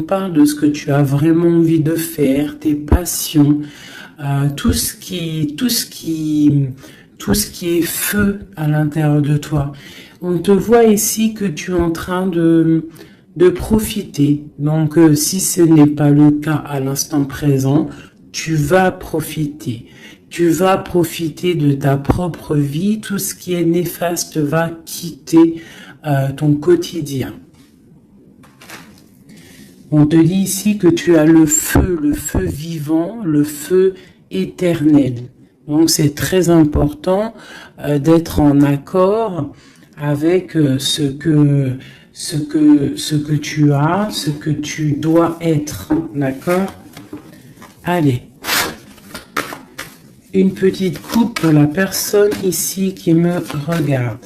On parle de ce que tu as vraiment envie de faire, tes passions, tout ce qui est feu à l'intérieur de toi. On te voit ici que tu es en train de profiter. Donc, si ce n'est pas le cas à l'instant présent, tu vas profiter. Tu vas profiter de ta propre vie. Tout ce qui est néfaste va quitter ton quotidien. On te dit ici que tu as le feu vivant, le feu éternel. Donc c'est très important d'être en accord avec ce que tu as, ce que tu dois être. D'accord? Allez. Une petite coupe pour la personne ici qui me regarde.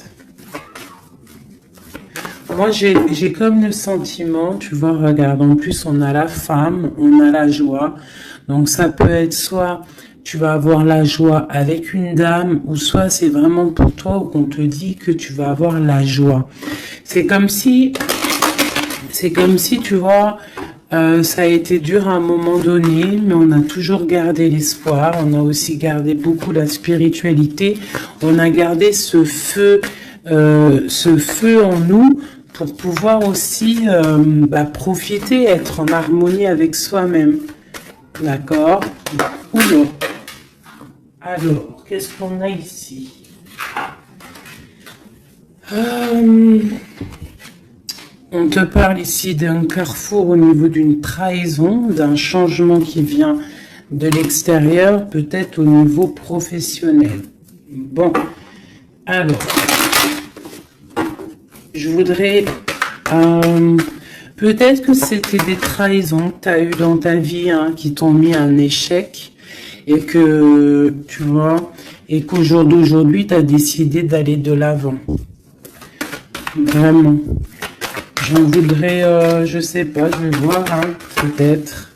Moi, j'ai comme le sentiment, tu vois, regarde, en plus, on a la femme, on a la joie. Donc, ça peut être soit tu vas avoir la joie avec une dame, ou soit c'est vraiment pour toi où on te dit que tu vas avoir la joie. C'est comme si, tu vois, ça a été dur à un moment donné, mais on a toujours gardé l'espoir. On a aussi gardé beaucoup la spiritualité. On a gardé ce feu en nous, pour pouvoir aussi profiter, être en harmonie avec soi-même. D'accord? Oula. Alors, qu'est-ce qu'on a ici? On te parle ici d'un carrefour au niveau d'une trahison, d'un changement qui vient de l'extérieur, peut-être au niveau professionnel. Bon, alors... Je voudrais... peut-être que c'était des trahisons que tu as eues dans ta vie qui t'ont mis un échec et que, tu vois, et qu'aujourd'hui, tu as décidé d'aller de l'avant. Vraiment. J'en voudrais, je sais pas, je vais voir, peut-être.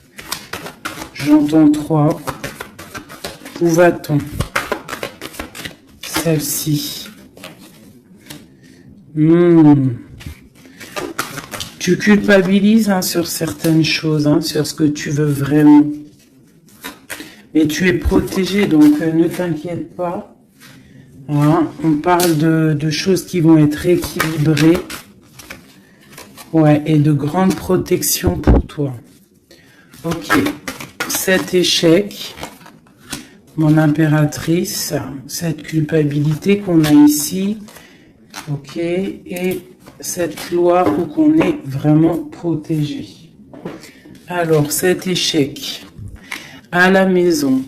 J'entends 3. Où va-t-on? Celle-ci. Tu culpabilises sur certaines choses, sur ce que tu veux vraiment. Mais tu es protégé, donc ne t'inquiète pas. On parle de choses qui vont être équilibrées. Ouais, et de grande protection pour toi. Ok. Cet échec, mon impératrice, cette culpabilité qu'on a ici. Ok, et cette loi où qu'on est vraiment protégé. Alors, cet échec à la maison.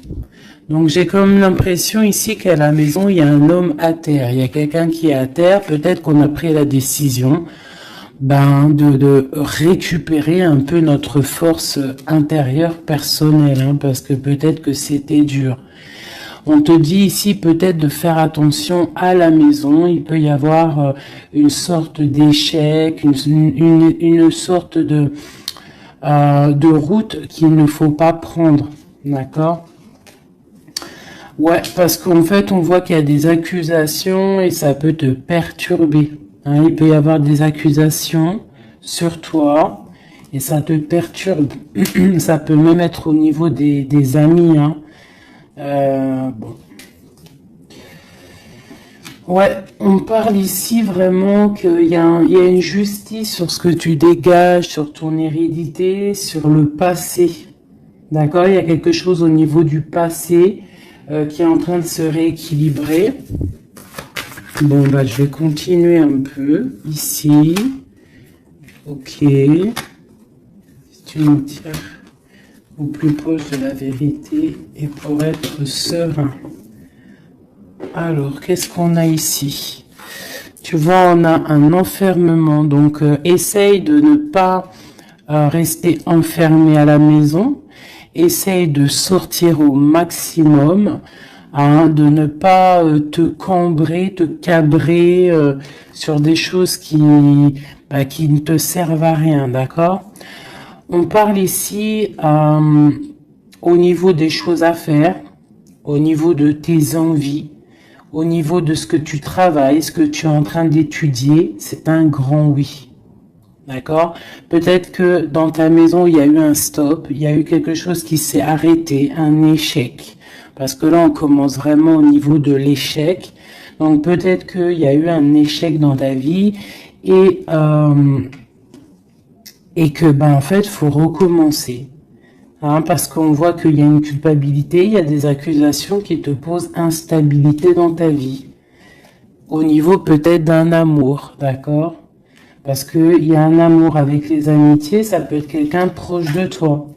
Donc, j'ai comme l'impression ici qu'à la maison, il y a un homme à terre. Il y a quelqu'un qui est à terre. Peut-être qu'on a pris la décision de récupérer un peu notre force intérieure personnelle. Parce que peut-être que c'était dur. On te dit ici peut-être de faire attention à la maison. Il peut y avoir une sorte d'échec, une sorte de route qu'il ne faut pas prendre. D'accord? Ouais, parce qu'en fait, on voit qu'il y a des accusations et ça peut te perturber. Il peut y avoir des accusations sur toi et ça te perturbe. Ça peut même être au niveau des amis. Bon. Ouais, on parle ici vraiment qu'il y a une justice sur ce que tu dégages, sur ton hérédité, sur le passé. D'accord? Il y a quelque chose au niveau du passé qui est en train de se rééquilibrer. Bon, je vais continuer un peu ici. Ok. Si tu me tiens au plus proche de la vérité et pour être serein. Alors, qu'est-ce qu'on a ici? Tu vois, on a un enfermement. Donc, essaye de ne pas rester enfermé à la maison. Essaye de sortir au maximum, de ne pas te cambrer, te cabrer sur des choses qui ne te servent à rien, d'accord? On parle ici au niveau des choses à faire, au niveau de tes envies, au niveau de ce que tu travailles, ce que tu es en train d'étudier, c'est un grand oui. D'accord? Peut-être que dans ta maison, il y a eu un stop, il y a eu quelque chose qui s'est arrêté, un échec. Parce que là, on commence vraiment au niveau de l'échec. Donc peut-être qu'il y a eu un échec dans ta vie et, que ben en fait, faut recommencer. Hein, parce qu'on voit qu'il y a une culpabilité, il y a des accusations qui te posent instabilité dans ta vie. Au niveau peut-être d'un amour, d'accord? Parce qu'il y a un amour avec les amitiés, ça peut être quelqu'un proche de toi.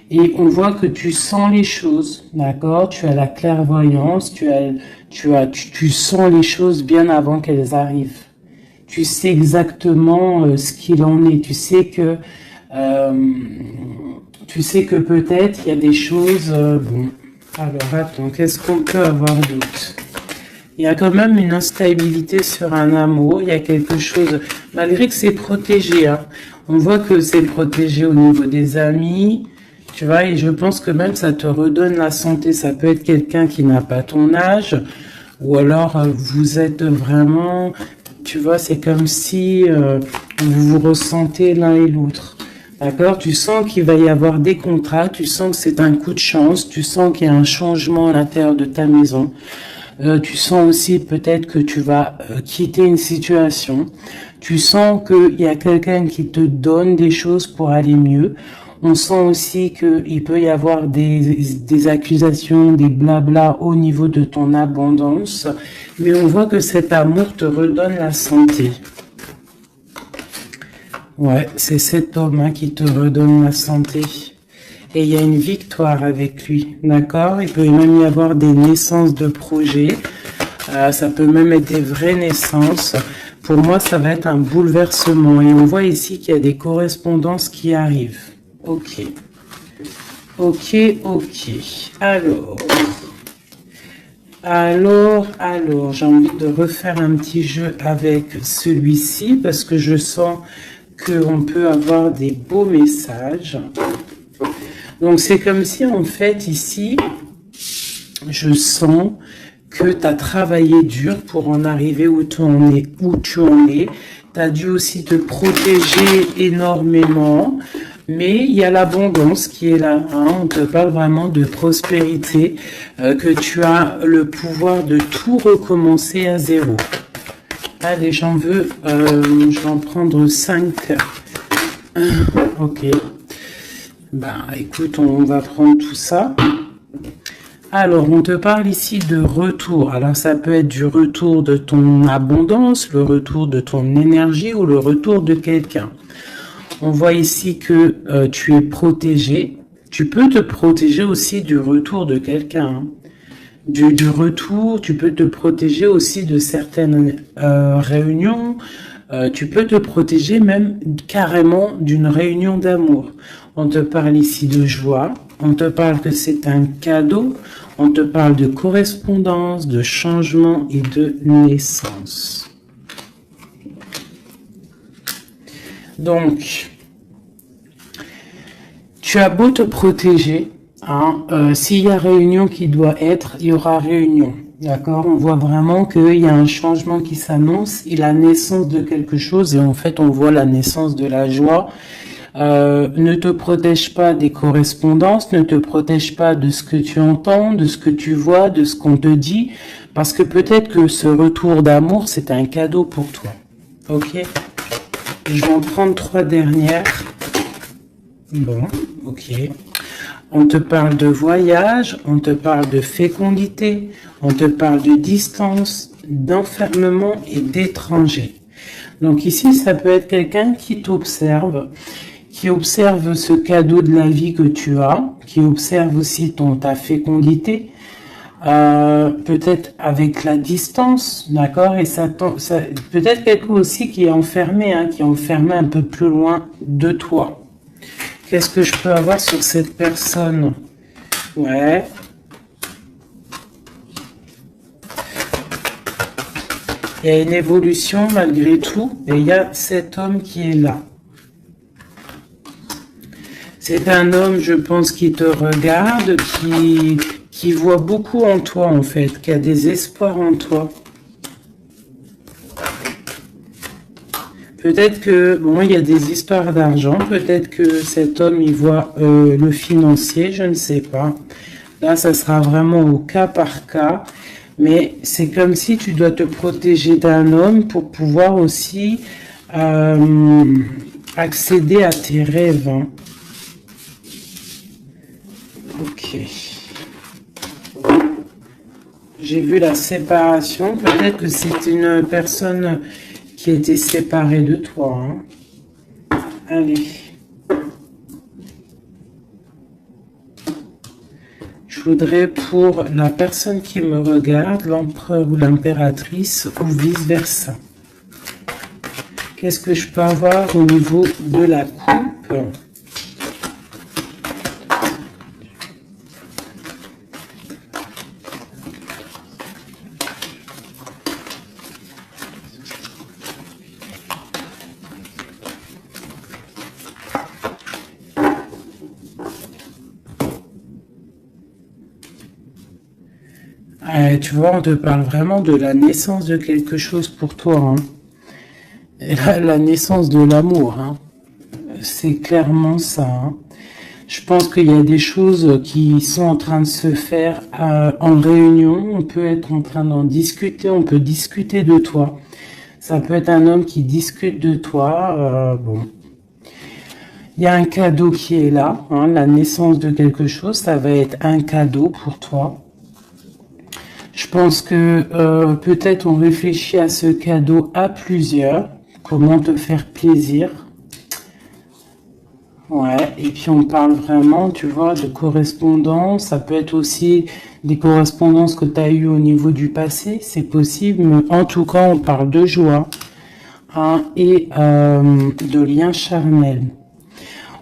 Et on voit que tu sens les choses, d'accord? Tu as la clairvoyance, tu sens les choses bien avant qu'elles arrivent. Tu sais exactement ce qu'il en est. Tu sais que peut-être il y a des choses. Bon, alors attends, qu'est-ce qu'on peut avoir d'autre? Il y a quand même une instabilité sur un amour. Il y a quelque chose, malgré que c'est protégé. Hein, on voit que c'est protégé au niveau des amis. Tu vois, et je pense que même ça te redonne la santé. Ça peut être quelqu'un qui n'a pas ton âge, ou alors vous êtes vraiment, tu vois, c'est comme si vous vous ressentez l'un et l'autre. D'accord? Tu sens qu'il va y avoir des contrats, tu sens que c'est un coup de chance, tu sens qu'il y a un changement à l'intérieur de ta maison. Tu sens aussi peut-être que tu vas quitter une situation. Tu sens qu'il y a quelqu'un qui te donne des choses pour aller mieux. On sent aussi qu'il peut y avoir des accusations, des blabla au niveau de ton abondance. Mais on voit que cet amour te redonne la santé. Ouais, c'est cet homme qui te redonne la santé. Et il y a une victoire avec lui, d'accord? Il peut même y avoir des naissances de projets. Ça peut même être des vraies naissances. Pour moi, ça va être un bouleversement. Et on voit ici qu'il y a des correspondances qui arrivent. Ok. Ok, ok. Alors, j'ai envie de refaire un petit jeu avec celui-ci parce que je sens qu'on peut avoir des beaux messages. Donc, c'est comme si, en fait, ici, je sens que tu as travaillé dur pour en arriver où tu en es. Tu as dû aussi te protéger énormément, mais il y a l'abondance qui est là. Hein. On te parle vraiment de prospérité, que tu as le pouvoir de tout recommencer à zéro. Allez, je vais en prendre 5. Ok. Ben, écoute, on va prendre tout ça. Alors, on te parle ici de retour. Alors, ça peut être du retour de ton abondance, le retour de ton énergie ou le retour de quelqu'un. On voit ici que tu es protégé. Tu peux te protéger aussi du retour de quelqu'un. Hein. Du retour, tu peux te protéger aussi de certaines réunions. Tu peux te protéger même carrément d'une réunion d'amour. On te parle ici de joie. On te parle que c'est un cadeau. On te parle de correspondance, de changement et de naissance. Donc, tu as beau te protéger, hein, s'il y a réunion qui doit être, il y aura réunion. D'accord? On voit vraiment qu'il y a un changement qui s'annonce et la naissance de quelque chose. Et en fait, on voit la naissance de la joie. Ne te protège pas des correspondances, ne te protège pas de ce que tu entends, de ce que tu vois, de ce qu'on te dit, parce que peut-être que ce retour d'amour, c'est un cadeau pour toi. Ok? Je vais en prendre 3 dernières. Bon, ok. On te parle de voyage, on te parle de fécondité, on te parle de distance, d'enfermement et d'étranger. Donc ici, ça peut être quelqu'un qui t'observe, qui observe ce cadeau de la vie que tu as, qui observe aussi ta fécondité, peut-être avec la distance, d'accord, et ça peut-être quelqu'un aussi qui est enfermé, hein, qui est enfermé un peu plus loin de toi. Qu'est-ce que je peux avoir sur cette personne? Ouais. Il y a une évolution malgré tout, et il y a cet homme qui est là. C'est un homme, je pense, qui te regarde, qui voit beaucoup en toi, en fait, qui a des espoirs en toi. Peut-être que, bon, il y a des histoires d'argent, peut-être que cet homme, il voit le financier, je ne sais pas. Là, ça sera vraiment au cas par cas, mais c'est comme si tu dois te protéger d'un homme pour pouvoir aussi accéder à tes rêves. Hein. Ok. J'ai vu la séparation, peut-être que c'est une personne qui était séparée de toi. Hein. Allez. Je voudrais pour la personne qui me regarde, l'empereur ou l'impératrice, ou vice-versa. Qu'est-ce que je peux avoir au niveau de la coupe? Tu vois, on te parle vraiment de la naissance de quelque chose pour toi. Hein. Et la naissance de l'amour. Hein. C'est clairement ça. Hein. Je pense qu'il y a des choses qui sont en train de se faire en réunion. On peut être en train d'en discuter. On peut discuter de toi. Ça peut être un homme qui discute de toi. Bon. Il y a un cadeau qui est là. Hein, la naissance de quelque chose, ça va être un cadeau pour toi. Je pense que peut-être on réfléchit à ce cadeau à plusieurs. Comment te faire plaisir. Ouais, et puis on parle vraiment, tu vois, de correspondance. Ça peut être aussi des correspondances que tu as eues au niveau du passé. C'est possible, mais en tout cas, on parle de joie hein, et de liens charnels.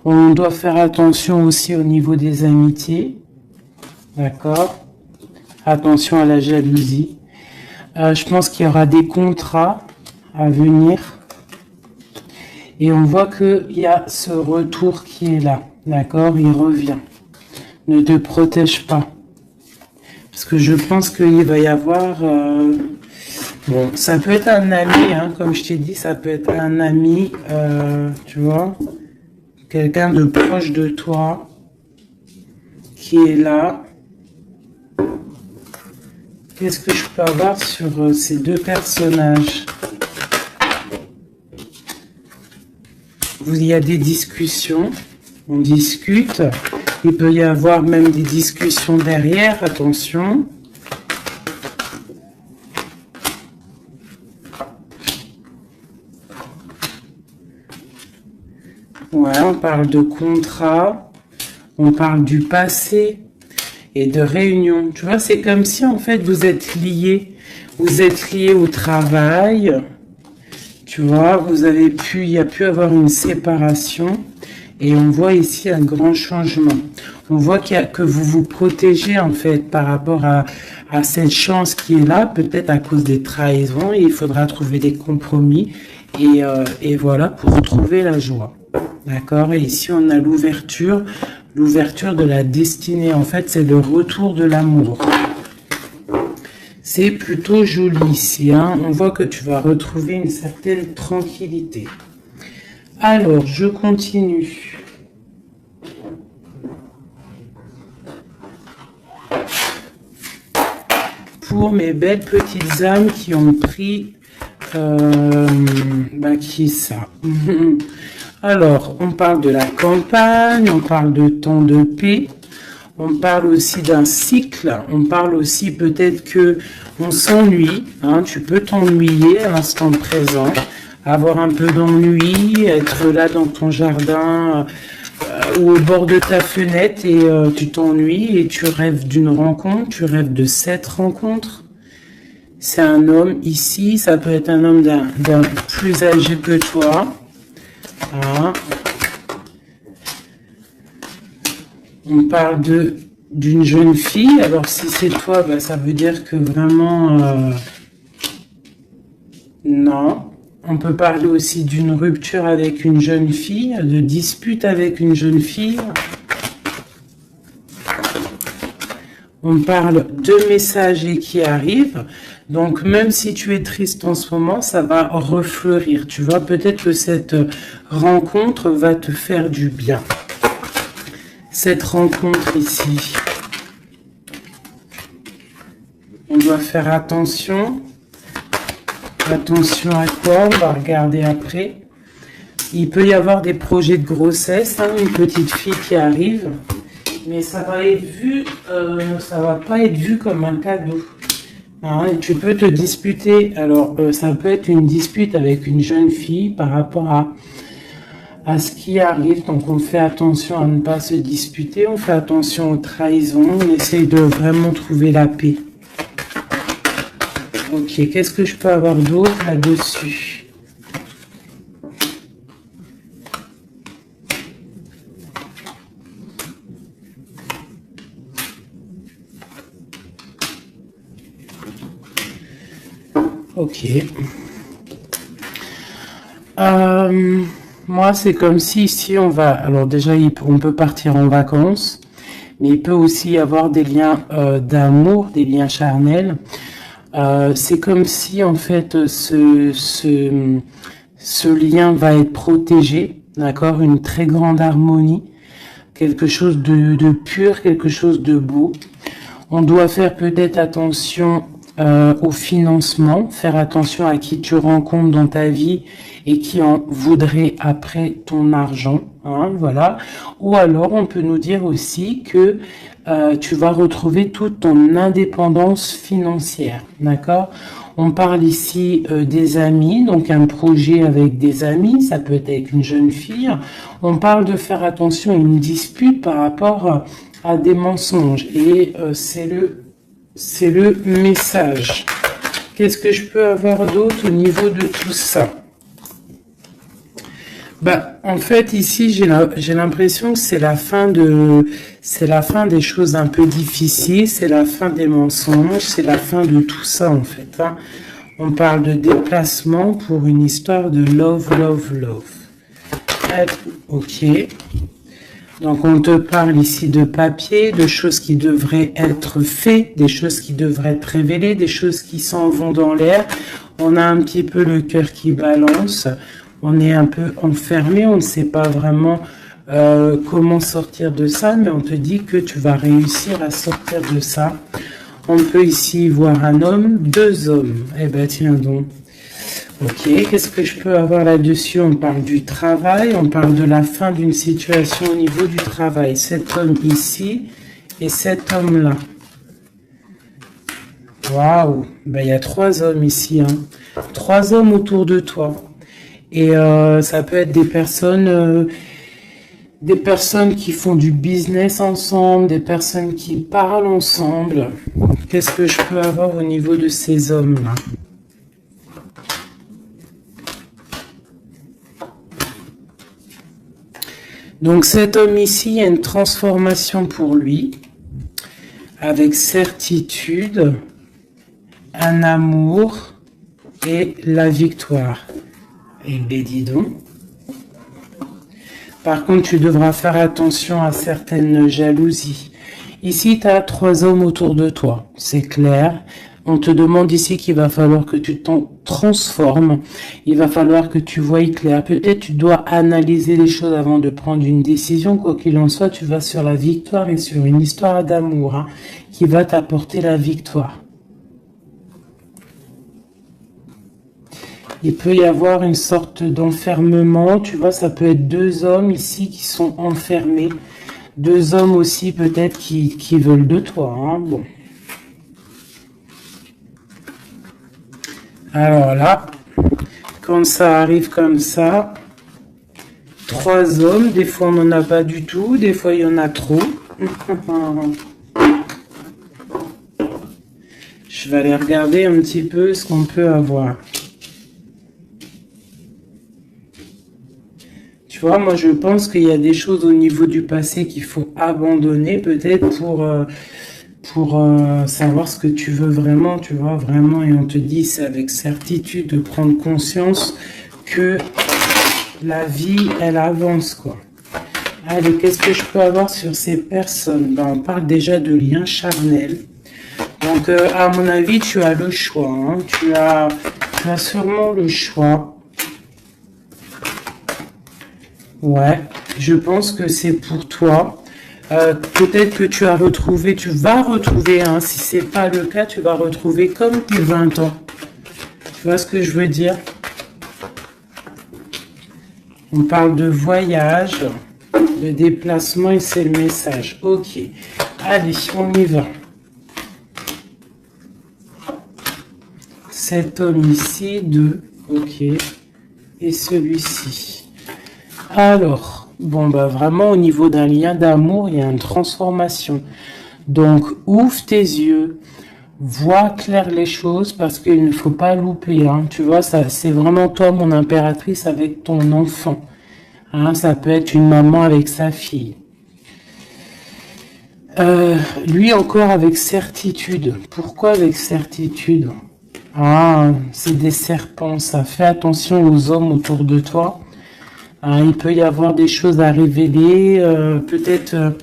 On doit faire attention aussi au niveau des amitiés. D'accord ? Attention à la jalousie. Je pense qu'il y aura des contrats à venir. Et on voit qu'il y a ce retour qui est là. D'accord? Il revient. Ne te protège pas. Parce que je pense qu'il va y avoir... bon, ça peut être un ami, hein, comme je t'ai dit, ça peut être un ami, tu vois. Quelqu'un de proche de toi qui est là. Qu'est-ce que je peux avoir sur ces deux personnages? Il y a des discussions, on discute. Il peut y avoir même des discussions derrière, attention. Ouais, on parle de contrat, on parle du passé. Et de réunion. Tu vois, c'est comme si en fait vous êtes liés. Vous êtes liés au travail. Tu vois, il y a pu avoir une séparation. Et on voit ici un grand changement. On voit que vous vous protégez en fait par rapport à cette chance qui est là, peut-être à cause des trahisons. Et il faudra trouver des compromis. Et voilà, pour retrouver la joie. D'accord? Et ici on a l'ouverture. L'ouverture de la destinée, en fait, c'est le retour de l'amour. C'est plutôt joli ici. Hein. On voit que tu vas retrouver une certaine tranquillité. Alors, je continue. Pour mes belles petites âmes qui ont pris... qui est ça? Alors, on parle de la campagne, on parle de temps de paix, on parle aussi d'un cycle, on parle aussi peut-être que on s'ennuie, hein, tu peux t'ennuyer à l'instant présent, avoir un peu d'ennui, être là dans ton jardin ou au bord de ta fenêtre et tu t'ennuies et tu rêves d'une rencontre, tu rêves de cette rencontre. C'est un homme ici, ça peut être un homme d'un plus âgé que toi. Ah. On parle d'une jeune fille. Alors si c'est toi, bah, ça veut dire que vraiment non. On peut parler aussi d'une rupture avec une jeune fille, de dispute avec une jeune fille. On parle de messagers qui arrivent. Donc, même si tu es triste en ce moment, ça va refleurir. Tu vois, peut-être que cette rencontre va te faire du bien. Cette rencontre ici. On doit faire attention. Attention à quoi? On va regarder après. Il peut y avoir des projets de grossesse, hein, une petite fille qui arrive. Mais ça va être vu, ça va pas être vu comme un cadeau. Hein, tu peux te disputer. Alors, ça peut être une dispute avec une jeune fille par rapport à ce qui arrive. Donc, on fait attention à ne pas se disputer. On fait attention aux trahisons. On essaye de vraiment trouver la paix. Ok, qu'est-ce que je peux avoir d'autre là-dessus? Ok. Moi, c'est comme si ici, on va... Alors déjà, on peut partir en vacances, mais il peut aussi y avoir des liens d'amour, des liens charnels. C'est comme si, en fait, ce lien va être protégé, d'accord? Une très grande harmonie, quelque chose de pur, quelque chose de beau. On doit faire peut-être attention au financement, faire attention à qui tu rencontres dans ta vie et qui en voudrait après ton argent, hein, voilà. Ou alors on peut nous dire aussi que tu vas retrouver toute ton indépendance financière, d'accord? On parle ici des amis, donc un projet avec des amis, ça peut être avec une jeune fille. On parle de faire attention à une dispute par rapport à des mensonges et c'est le message. Qu'est-ce que je peux avoir d'autre au niveau de tout ça? Bah, en fait, ici, j'ai l'impression que c'est la fin des choses un peu difficiles, c'est la fin des mensonges, c'est la fin de tout ça, en fait. Hein. On parle de déplacement pour une histoire de love, love, love. Ok. Donc, on te parle ici de papier, de choses qui devraient être faites, des choses qui devraient être révélées, des choses qui s'en vont dans l'air. On a un petit peu le cœur qui balance. On est un peu enfermé, on ne sait pas vraiment comment sortir de ça, mais on te dit que tu vas réussir à sortir de ça. On peut ici voir un homme, deux hommes. Eh ben tiens donc. Ok, qu'est-ce que je peux avoir là-dessus? On parle du travail, on parle de la fin d'une situation au niveau du travail. Cet homme ici et cet homme-là. Waouh, ben, il y a trois hommes ici. Hein. Trois hommes autour de toi. Et ça peut être des personnes qui font du business ensemble, des personnes qui parlent ensemble. Qu'est-ce que je peux avoir au niveau de ces hommes-là? Donc cet homme ici, il y a une transformation pour lui, avec certitude, un amour et la victoire. Et ben dis donc. Par contre, tu devras faire attention à certaines jalousies. Ici, tu as trois hommes autour de toi, c'est clair. On te demande ici qu'il va falloir que tu t'en transformes. Il va falloir que tu voies clair. Peut-être tu dois analyser les choses avant de prendre une décision. Quoi qu'il en soit, tu vas sur la victoire et sur une histoire d'amour hein, qui va t'apporter la victoire. Il peut y avoir une sorte d'enfermement. Tu vois, ça peut être deux hommes ici qui sont enfermés. Deux hommes aussi peut-être qui veulent de toi. Hein. Bon. Alors là, quand ça arrive comme ça, trois hommes, des fois on n'en a pas du tout, des fois il y en a trop. Je vais aller regarder un petit peu ce qu'on peut avoir. Tu vois, moi je pense qu'il y a des choses au niveau du passé qu'il faut abandonner peut-être pour savoir ce que tu veux vraiment, tu vois, vraiment, et on te dit, c'est avec certitude de prendre conscience que la vie, elle avance, quoi. Allez, qu'est-ce que je peux avoir sur ces personnes? Ben, on parle déjà de liens charnels. Donc, à mon avis, tu as le choix. Hein. Tu as sûrement le choix. Ouais, je pense que c'est pour toi. Peut-être que tu vas retrouver, hein, si c'est pas le cas, tu vas retrouver comme tes 20 ans. Tu vois ce que je veux dire? On parle de voyage, de déplacement et c'est le message. Ok, allez, on y va. Cet homme ici, 2, ok, et celui-ci. Alors, bon, bah vraiment au niveau d'un lien d'amour, il y a une transformation. Donc, ouvre tes yeux, vois clair les choses parce qu'il ne faut pas louper. Hein. Tu vois, ça, c'est vraiment toi, mon impératrice, avec ton enfant. Hein, ça peut être une maman avec sa fille. Lui encore avec certitude. Pourquoi avec certitude? Ah, c'est des serpents, ça. Fais attention aux hommes autour de toi. Hein, il peut y avoir des choses à révéler. Peut-être,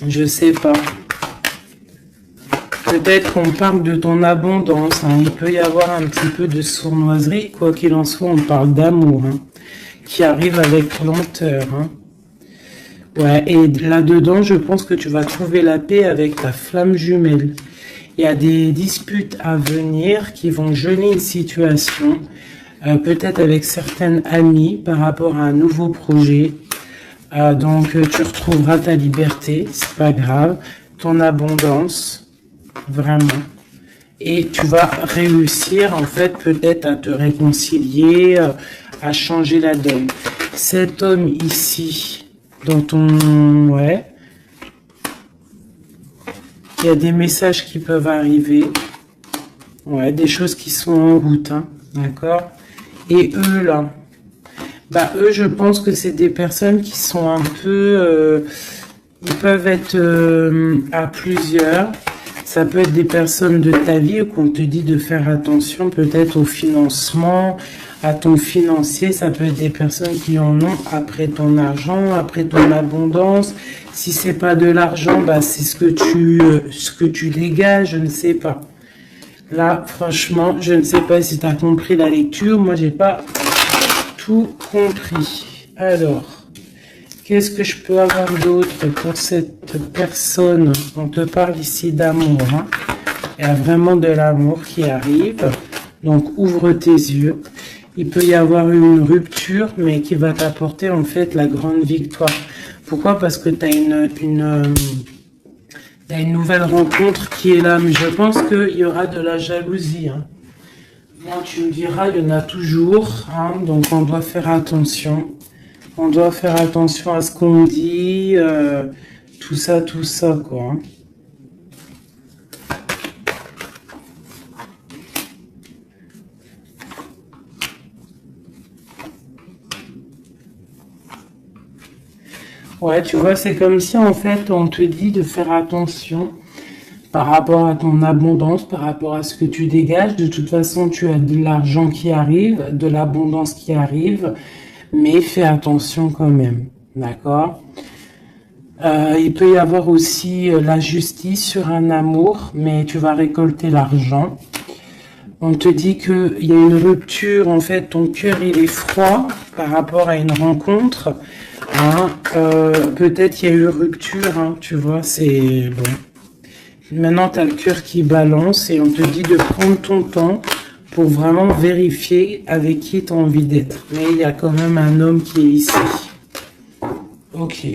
je sais pas. Peut-être qu'on parle de ton abondance. Hein. Il peut y avoir un petit peu de sournoiserie. Quoi qu'il en soit, on parle d'amour. Hein, qui arrive avec lenteur. Hein. Ouais, et là-dedans, je pense que tu vas trouver la paix avec ta flamme jumelle. Il y a des disputes à venir qui vont geler une situation, peut-être avec certaines amies par rapport à un nouveau projet. Donc, tu retrouveras ta liberté, c'est pas grave, ton abondance, vraiment. Et tu vas réussir, en fait, peut-être à te réconcilier, à changer la donne. Cet homme ici, dans ton... Ouais. Il y a des messages qui peuvent arriver. Ouais, des choses qui sont en route. Hein, d'accord? Et eux, là. Bah, eux, je pense que c'est des personnes qui sont un peu... ils peuvent être à plusieurs. Ça peut être des personnes de ta vie qu'on te dit de faire attention peut-être au financement, à ton financier. Ça peut être des personnes qui en ont après ton argent, après ton abondance. Si c'est pas de l'argent, bah c'est ce que tu dégages, je ne sais pas. Là, franchement, je ne sais pas si tu as compris la lecture. Moi, j'ai pas tout compris. Alors, qu'est-ce que je peux avoir d'autre pour cette personne? On te parle ici d'amour. Hein. Il y a vraiment de l'amour qui arrive. Donc, ouvre tes yeux. Il peut y avoir une rupture, mais qui va t'apporter en fait la grande victoire. Pourquoi? Parce que tu as une nouvelle rencontre qui est là. Mais je pense qu'il y aura de la jalousie. Hein. Moi, tu me diras, il y en a toujours. Hein, donc, on doit faire attention. On doit faire attention à ce qu'on dit, tout ça, quoi. Hein. Ouais, tu vois, c'est comme si, en fait, on te dit de faire attention par rapport à ton abondance, par rapport à ce que tu dégages. De toute façon, tu as de l'argent qui arrive, de l'abondance qui arrive, mais fais attention quand même, d'accord? Il peut y avoir aussi la justice sur un amour, mais tu vas récolter l'argent. On te dit qu'il y a une rupture, en fait, ton cœur il est froid par rapport à une rencontre. Hein, peut-être il y a eu rupture, hein, tu vois, c'est bon. Maintenant, tu as le cœur qui balance et on te dit de prendre ton temps pour vraiment vérifier avec qui tu as envie d'être. Mais il y a quand même un homme qui est ici. Ok,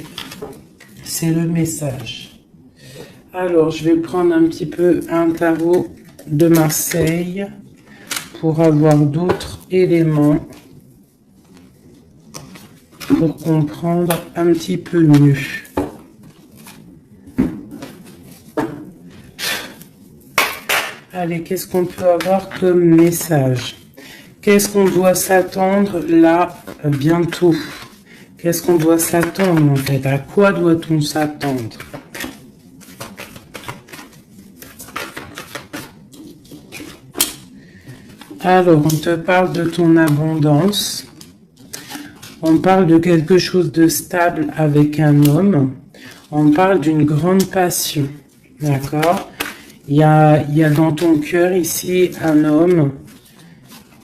c'est le message. Alors, je vais prendre un petit peu un tarot de Marseille pour avoir d'autres éléments pour comprendre un petit peu mieux. Allez, qu'est-ce qu'on peut avoir comme message? Qu'est-ce qu'on doit s'attendre là bientôt? Qu'est-ce qu'on doit s'attendre en fait? À quoi doit-on s'attendre? Alors, on te parle de ton abondance. On parle de quelque chose de stable avec un homme. On parle d'une grande passion. D'accord? Il y a dans ton cœur ici un homme.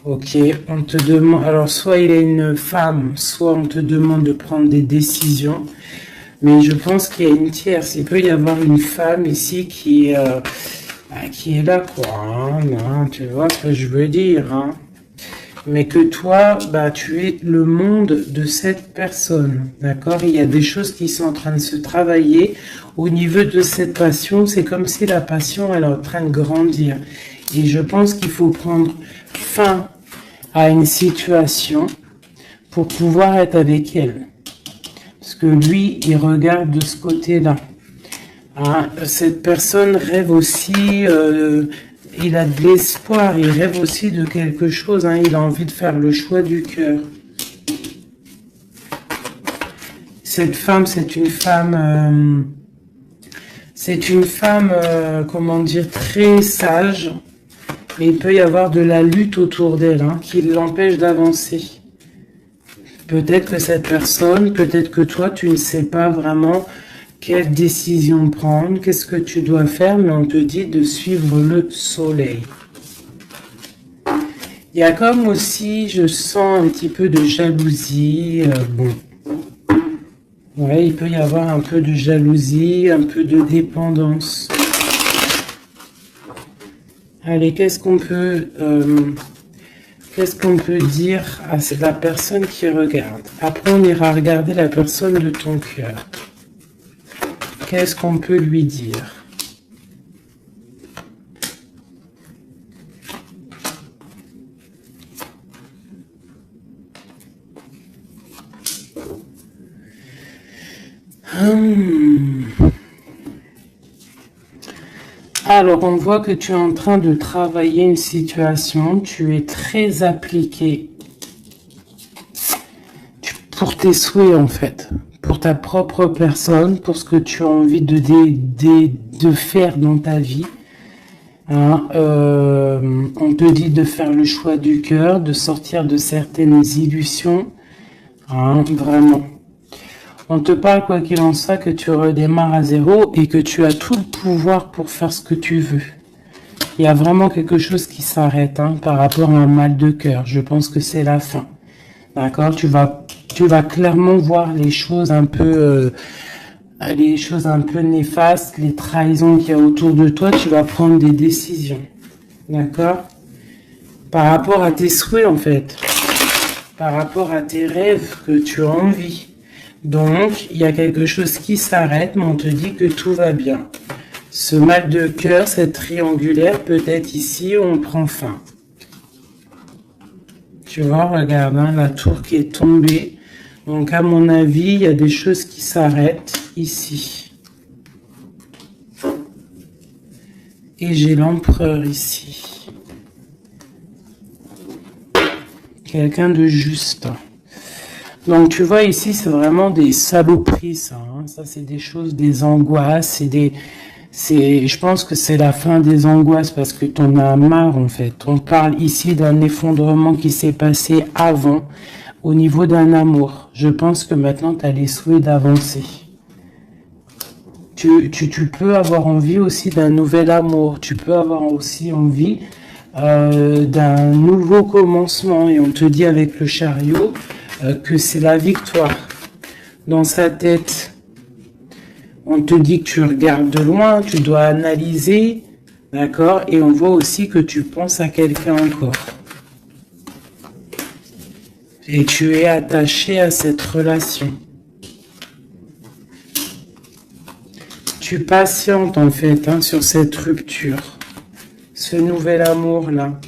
Ok, on te demande, alors soit il est une femme, soit on te demande de prendre des décisions, mais je pense qu'il y a une tierce. Il peut y avoir une femme ici qui est là, quoi, hein, tu vois ce que je veux dire, hein. Mais que toi, tu es le monde de cette personne, d'accord? Il y a des choses qui sont en train de se travailler au niveau de cette passion. C'est comme si la passion, elle est en train de grandir. Et je pense qu'il faut prendre fin à une situation pour pouvoir être avec elle. Parce que lui, il regarde de ce côté-là. Hein, cette personne rêve aussi, il a de l'espoir, il rêve aussi de quelque chose, hein, il a envie de faire le choix du cœur. Cette femme, c'est une femme, comment dire, très sage. Mais il peut y avoir de la lutte autour d'elle, hein, qui l'empêche d'avancer. Peut-être que cette personne, peut-être que toi, tu ne sais pas vraiment quelle décision prendre, qu'est-ce que tu dois faire, mais on te dit de suivre le soleil. Il y a comme aussi, je sens un petit peu de jalousie, bon. Ouais, il peut y avoir un peu de jalousie, un peu de dépendance. Allez, qu'est-ce qu'on peut dire à la personne qui regarde? Après, on ira regarder la personne de ton cœur. Qu'est-ce qu'on peut lui dire? Alors, on voit que tu es en train de travailler une situation, tu es très appliqué pour tes souhaits en fait, pour ta propre personne, pour ce que tu as envie de faire dans ta vie. Hein, on te dit de faire le choix du cœur, de sortir de certaines illusions, hein, vraiment. On te parle, quoi qu'il en soit, que tu redémarres à zéro et que tu as tout le pouvoir pour faire ce que tu veux. Il y a vraiment quelque chose qui s'arrête, hein, par rapport à un mal de cœur. Je pense que c'est la fin. D'accord? Tu vas clairement voir les choses un peu néfastes, les trahisons qu'il y a autour de toi. Tu vas prendre des décisions. D'accord? Par rapport à tes souhaits, en fait. Par rapport à tes rêves que tu as envie. Donc, il y a quelque chose qui s'arrête, mais on te dit que tout va bien. Ce mal de cœur, cette triangulaire, peut-être ici, on prend fin. Tu vois, regarde, hein, la tour qui est tombée. Donc, à mon avis, il y a des choses qui s'arrêtent ici. Et j'ai l'empereur ici. Quelqu'un de juste. Donc, tu vois, ici, c'est vraiment des saloperies, ça. Hein. Ça, c'est des choses, des angoisses, je pense que c'est la fin des angoisses parce que t'en as marre, en fait. On parle ici d'un effondrement qui s'est passé avant, au niveau d'un amour. Je pense que maintenant, tu as les souhaits d'avancer. Tu peux avoir envie aussi d'un nouvel amour. Tu peux avoir aussi envie d'un nouveau commencement. Et on te dit avec le chariot que c'est la victoire. Dans sa tête, on te dit que tu regardes de loin, tu dois analyser, d'accord? Et on voit aussi que tu penses à quelqu'un encore. Et tu es attaché à cette relation. Tu patientes en fait, hein, sur cette rupture. Ce nouvel amour-là.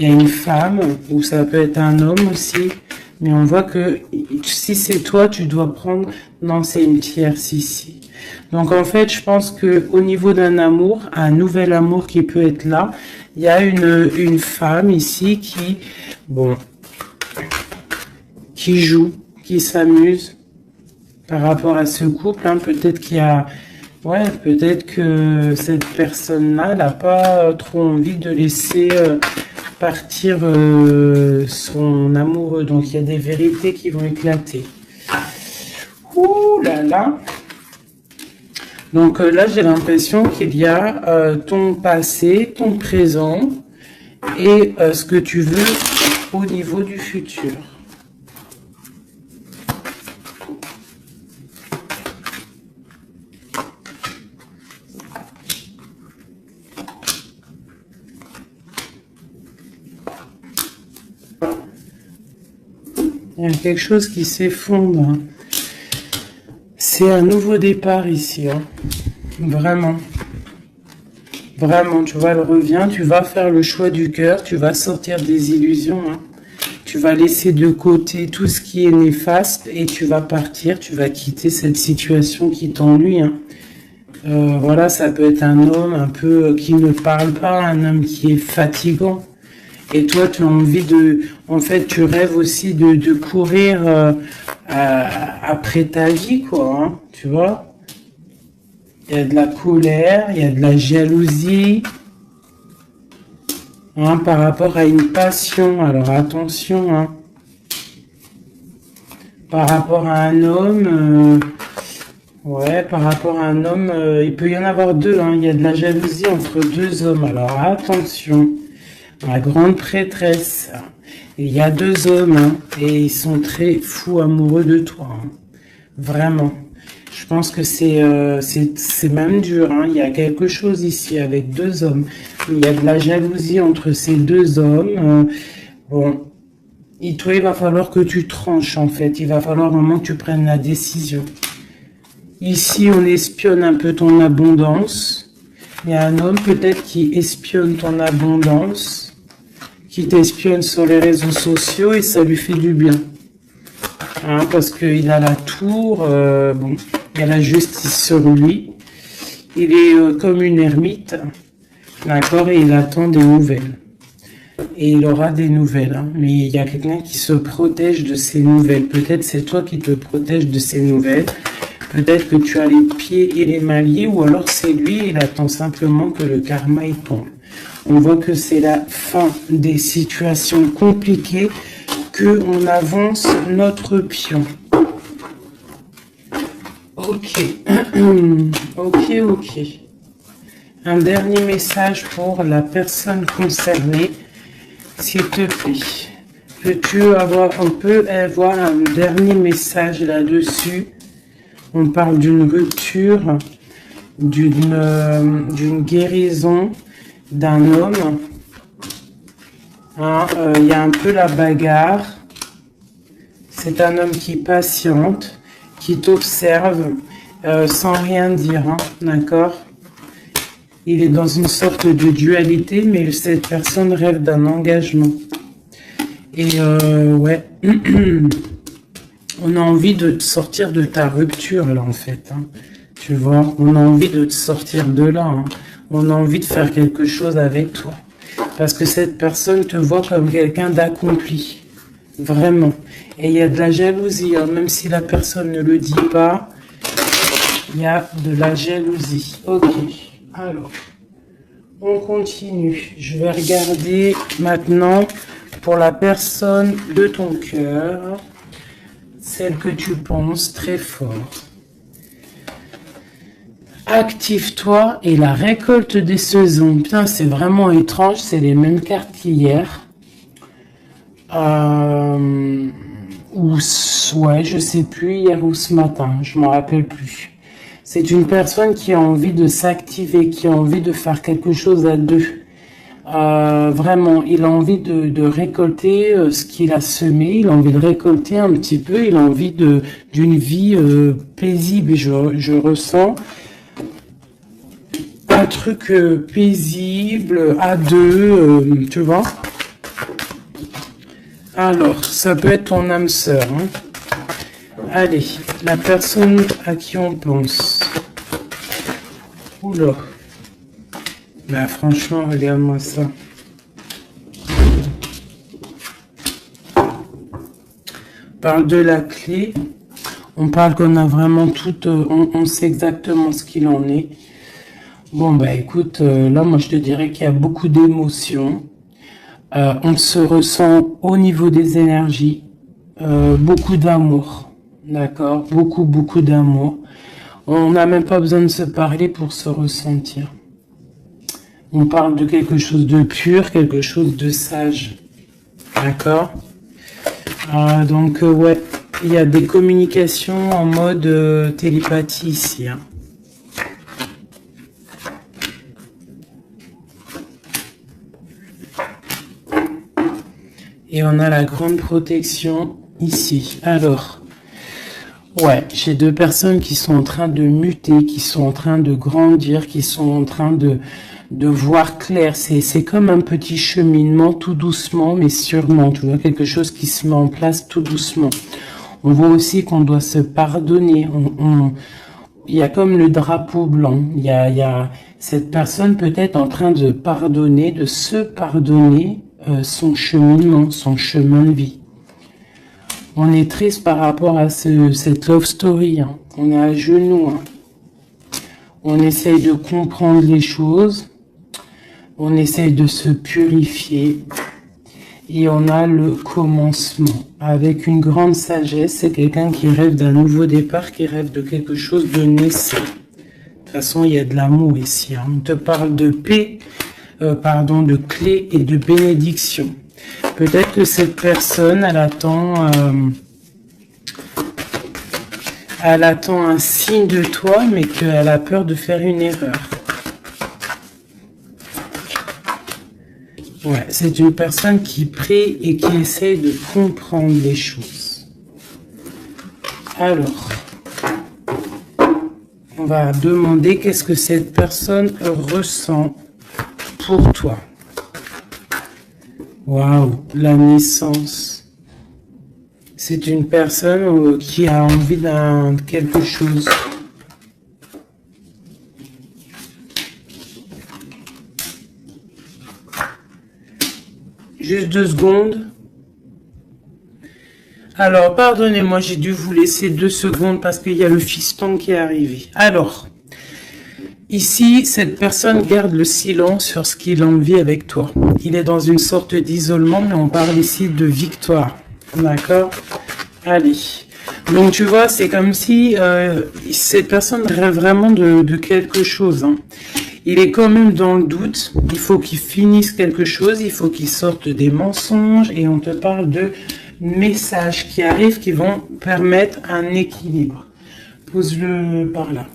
Il y a une femme, ou ça peut être un homme aussi, mais on voit que si c'est toi, tu dois prendre... Non, c'est une tierce ici. Donc en fait, je pense que au niveau d'un amour, un nouvel amour qui peut être là, il y a une femme ici qui joue, qui s'amuse par rapport à ce couple. Hein. Peut-être qu'il y a... Ouais, peut-être que cette personne-là n'a pas trop envie de laisser partir son amoureux. Donc, il y a des vérités qui vont éclater. Ouh là là. Donc là, j'ai l'impression qu'il y a ton passé, ton présent et ce que tu veux au niveau du futur. Il y a quelque chose qui s'effondre. C'est un nouveau départ ici, hein. Vraiment. Vraiment, tu vois, elle revient, tu vas faire le choix du cœur, tu vas sortir des illusions, hein. Tu vas laisser de côté tout ce qui est néfaste et tu vas partir, tu vas quitter cette situation qui t'ennuie, hein. Voilà, ça peut être un homme un peu qui ne parle pas, un homme qui est fatigant. Et toi, tu as envie de... En fait, tu rêves aussi de courir après ta vie, quoi, hein, tu vois. Il y a de la colère, il y a de la jalousie, hein, par rapport à une passion. Alors, attention, hein. Par rapport à un homme... ouais, par rapport à un homme, il peut y en avoir deux, hein. Il y a de la jalousie entre deux hommes. Alors, attention. La grande prêtresse. Il y a deux hommes, hein, et ils sont très fous amoureux de toi, hein. Vraiment. Je pense que c'est même dur, hein. Il y a quelque chose ici avec deux hommes. Il y a de la jalousie entre ces deux hommes. Bon, toi, il va falloir que tu tranches, en fait. Il va falloir vraiment que tu prennes la décision. Ici, on espionne un peu ton abondance. Il y a un homme peut-être qui espionne ton abondance, qui t'espionne sur les réseaux sociaux et ça lui fait du bien. Hein, parce qu'il a la tour, bon, il y a la justice sur lui. Il est comme une ermite, d'accord, et il attend des nouvelles. Et il aura des nouvelles, hein, mais il y a quelqu'un qui se protège de ces nouvelles. Peut-être c'est toi qui te protèges de ces nouvelles. Peut-être que tu as les pieds et les mains liés, ou alors c'est lui, il attend simplement que le karma y tombe. On voit que c'est la fin des situations compliquées, que on avance notre pion. Ok. Ok. Un dernier message pour la personne concernée, s'il te plaît. On peut avoir un dernier message là-dessus. On parle d'une rupture, d'une guérison d'un homme. Hein, y a un peu la bagarre. C'est un homme qui patiente, qui t'observe sans rien dire, hein, d'accord? Il est dans une sorte de dualité, mais cette personne rêve d'un engagement. Et ouais, on a envie de te sortir de ta rupture, là, en fait, hein. Tu vois, on a envie de te sortir de là, hein. On a envie de faire quelque chose avec toi. Parce que cette personne te voit comme quelqu'un d'accompli. Vraiment. Et il y a de la jalousie, hein. Même si la personne ne le dit pas, il y a de la jalousie. Ok. Alors, on continue. Je vais regarder maintenant pour la personne de ton cœur, celle que tu penses très fort. Active-toi et la récolte des saisons. Putain, c'est vraiment étrange, c'est les mêmes cartes qu'hier. Ouais, je sais plus, hier ou ce matin, je m'en rappelle plus. C'est une personne qui a envie de s'activer, qui a envie de faire quelque chose à deux. Vraiment, il a envie de récolter ce qu'il a semé, il a envie de récolter un petit peu, il a envie d'une vie paisible. Je ressens un truc paisible, à deux, tu vois. Alors, ça peut être ton âme sœur, hein. Allez, la personne à qui on pense. Oula. Bah franchement, regarde-moi ça. On parle de la clé. On parle qu'on a vraiment tout... on sait exactement ce qu'il en est. Bon, bah écoute, là, moi, je te dirais qu'il y a beaucoup d'émotions. On se ressent au niveau des énergies, beaucoup d'amour, d'accord? Beaucoup d'amour. On n'a même pas besoin de se parler pour se ressentir. On parle de quelque chose de pur, quelque chose de sage, d'accord? Donc, ouais, il y a des communications en mode télépathie ici, hein. Et on a la grande protection ici. Alors, ouais, j'ai deux personnes qui sont en train de muter, qui sont en train de grandir, qui sont en train de voir clair. C'est comme un petit cheminement, tout doucement, mais sûrement. Tu vois, quelque chose qui se met en place tout doucement. On voit aussi qu'on doit se pardonner. Il y a comme le drapeau blanc. Il y a cette personne peut-être en train de pardonner, de se pardonner son cheminement, son chemin de vie. On est triste par rapport à cette love story, hein. On est à genoux, hein. On essaye de comprendre les choses. On essaye de se purifier. Et on a le commencement. Avec une grande sagesse, c'est quelqu'un qui rêve d'un nouveau départ, qui rêve de quelque chose de naissant. De toute façon, il y a de l'amour ici, hein. On te parle de paix, de clé et de bénédiction. Peut-être que cette personne, elle attend un signe de toi, mais qu'elle a peur de faire une erreur. Ouais, c'est une personne qui prie et qui essaye de comprendre les choses. Alors, on va demander qu'est-ce que cette personne ressent pour toi. Waouh, la naissance. C'est une personne qui a envie d'un quelque chose. Juste 2 secondes. Alors, pardonnez-moi, j'ai dû vous laisser 2 secondes parce qu'il y a le fiston qui est arrivé. Alors, ici, cette personne garde le silence sur ce qu'il a envie avec toi. Il est dans une sorte d'isolement, mais on parle ici de victoire. D'accord? Allez. Donc, tu vois, c'est comme si cette personne rêve vraiment de quelque chose, hein. Il est quand même dans le doute. Il faut qu'il finisse quelque chose. Il faut qu'il sorte des mensonges. Et on te parle de messages qui arrivent qui vont permettre un équilibre. Pose-le par là.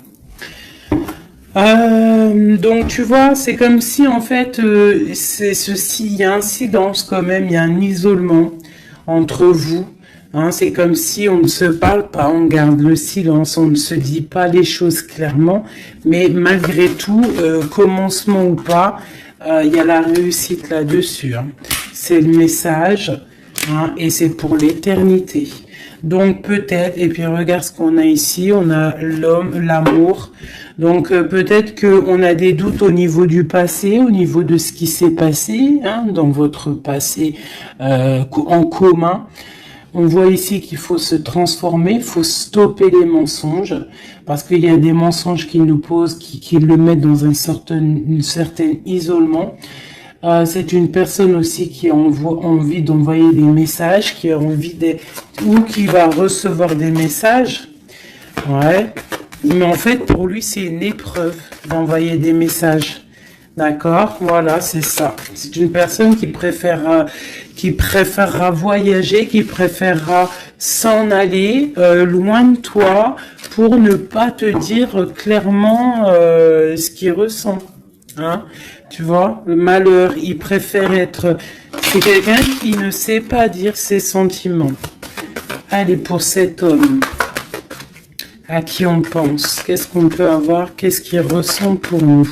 Donc tu vois, c'est comme si en fait, c'est ceci, il y a un silence quand même, il y a un isolement entre vous. Hein, c'est comme si on ne se parle pas, on garde le silence, on ne se dit pas les choses clairement, mais malgré tout, commencement ou pas, il y a la réussite là-dessus, hein. C'est le message, hein, et c'est pour l'éternité. Donc peut-être, et puis regarde ce qu'on a ici, on a l'homme, l'amour. Donc peut-être qu'on a des doutes au niveau du passé, au niveau de ce qui s'est passé, hein, dans votre passé en commun. On voit ici qu'il faut se transformer, il faut stopper les mensonges, parce qu'il y a des mensonges qui nous posent, qui le mettent dans un certain isolement. C'est une personne aussi qui a envie d'envoyer des messages, qui a envie ou qui va recevoir des messages. Ouais. Mais en fait, pour lui, c'est une épreuve d'envoyer des messages. D'accord? Voilà, c'est ça. C'est une personne qui préférera voyager, qui préférera s'en aller loin de toi pour ne pas te dire clairement ce qu'il ressent. Hein? Tu vois, le malheur, il préfère être... C'est quelqu'un qui ne sait pas dire ses sentiments. Allez, pour cet homme, à qui on pense? Qu'est-ce qu'on peut avoir? Qu'est-ce qu'il ressent pour nous?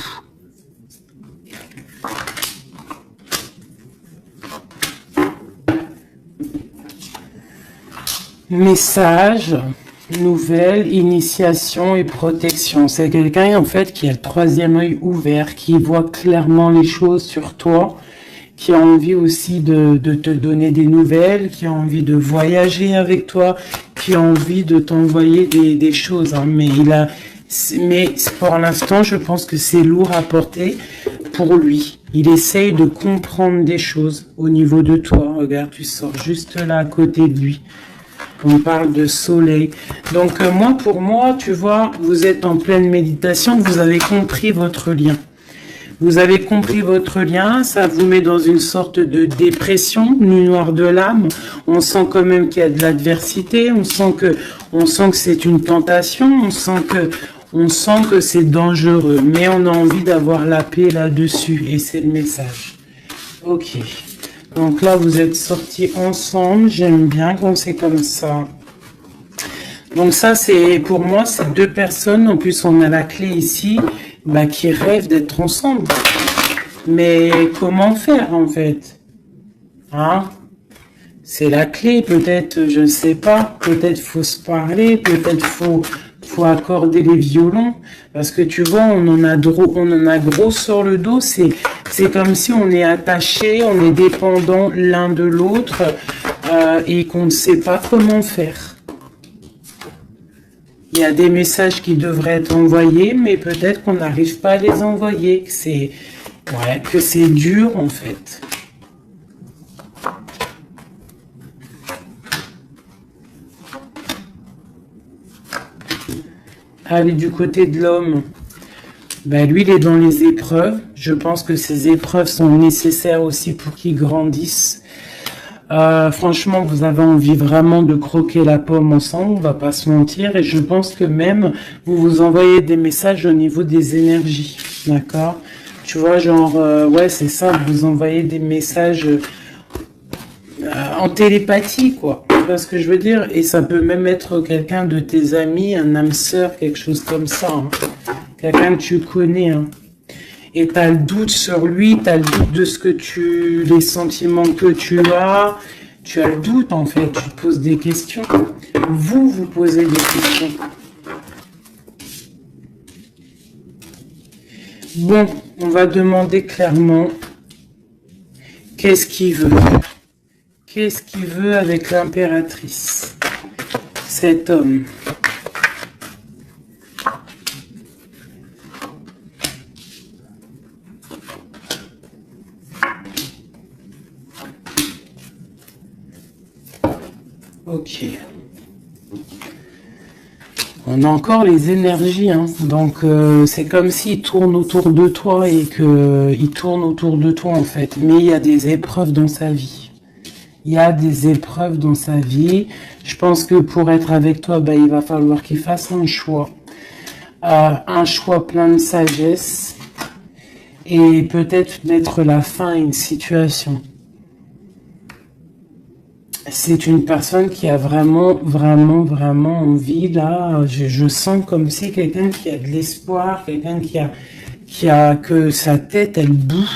Message, nouvelle, initiation et protection. C'est quelqu'un en fait qui a le 3e œil ouvert, qui voit clairement les choses sur toi, qui a envie aussi de te donner des nouvelles, qui a envie de voyager avec toi, qui a envie de t'envoyer des choses. Hein. Mais pour l'instant, je pense que c'est lourd à porter pour lui. Il essaye de comprendre des choses au niveau de toi. Regarde, tu sors juste là à côté de lui. On parle de soleil. Donc moi, pour moi, tu vois, vous êtes en pleine méditation, vous avez compris votre lien. Vous avez compris votre lien, ça vous met dans une sorte de dépression, nuit noire de l'âme. On sent quand même qu'il y a de l'adversité, on sent que c'est une tentation, on sent que c'est dangereux, mais on a envie d'avoir la paix là-dessus, et c'est le message. Ok. Donc là, vous êtes sortis ensemble. J'aime bien quand c'est comme ça. Donc ça, c'est pour moi, c'est deux personnes. En plus, on a la clé ici, qui rêvent d'être ensemble. Mais comment faire, en fait? Hein? C'est la clé, peut-être, je ne sais pas. Peut-être faut se parler, peut-être faut accorder les violons, parce que tu vois, on en a gros sur le dos. C'est comme si on est attaché, on est dépendant l'un de l'autre, et qu'on ne sait pas comment faire. Il y a des messages qui devraient être envoyés, mais peut-être qu'on n'arrive pas à les envoyer, que c'est dur en fait. Allez, du côté de l'homme, lui, il est dans les épreuves. Je pense que ces épreuves sont nécessaires aussi pour qu'il grandisse. Franchement, vous avez envie vraiment de croquer la pomme ensemble, on va pas se mentir. Et je pense que même, vous vous envoyez des messages au niveau des énergies, d'accord? Tu vois, genre, ouais, c'est ça, vous envoyez des messages en télépathie, quoi. Tu vois ce que je veux dire? Et ça peut même être quelqu'un de tes amis, un âme sœur, quelque chose comme ça. Hein. Quelqu'un que tu connais. Hein. Et tu as le doute sur lui, tu as le doute de les sentiments que tu as le doute en fait, tu te poses des questions. Vous posez des questions. Bon, on va demander clairement qu'est-ce qu'il veut. Qu'est-ce qu'il veut avec l'impératrice, cet homme? Ok. On a encore les énergies, hein. Donc c'est comme s'il tourne autour de toi et il tourne autour de toi en fait. Mais il y a des épreuves dans sa vie. Il y a des épreuves dans sa vie. Je pense que pour être avec toi, il va falloir qu'il fasse un choix. Un choix plein de sagesse. Et peut-être mettre la fin à une situation. C'est une personne qui a vraiment, vraiment, vraiment envie, là, je sens comme si quelqu'un qui a de l'espoir, quelqu'un que sa tête, elle boue.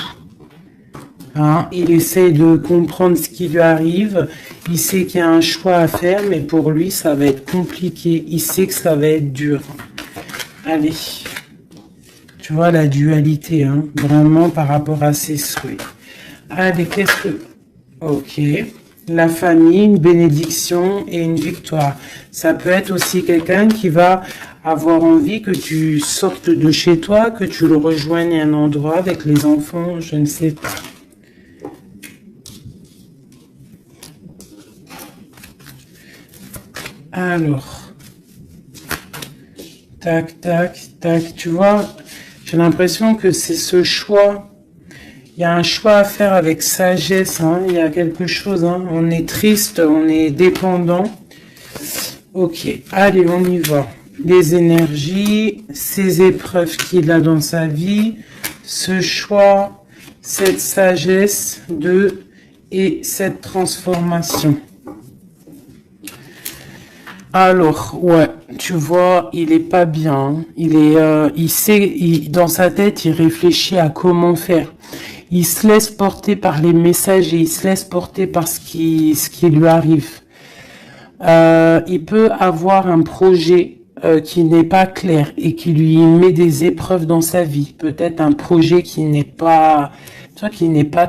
Hein, il essaie de comprendre ce qui lui arrive, il sait qu'il y a un choix à faire, mais pour lui, ça va être compliqué, il sait que ça va être dur. Allez, tu vois la dualité, hein, vraiment par rapport à ses souhaits. Allez, qu'est-ce que... Ok... La famille, une bénédiction et une victoire. Ça peut être aussi quelqu'un qui va avoir envie que tu sortes de chez toi, que tu le rejoignes à un endroit avec les enfants, je ne sais pas. Alors, tac, tac, tac, tu vois, j'ai l'impression que c'est ce choix. Il y a un choix à faire avec sagesse, hein. Il y a quelque chose, hein. On est triste, on est dépendant. Ok, allez, on y va. Les énergies, ces épreuves qu'il a dans sa vie, ce choix, cette sagesse et cette transformation. Alors, ouais, tu vois, il est pas bien. Dans sa tête, il réfléchit à comment faire. Il se laisse porter par les messages et il se laisse porter par ce qui lui arrive. Il peut avoir un projet qui n'est pas clair et qui lui met des épreuves dans sa vie. Peut-être un projet qui n'est pas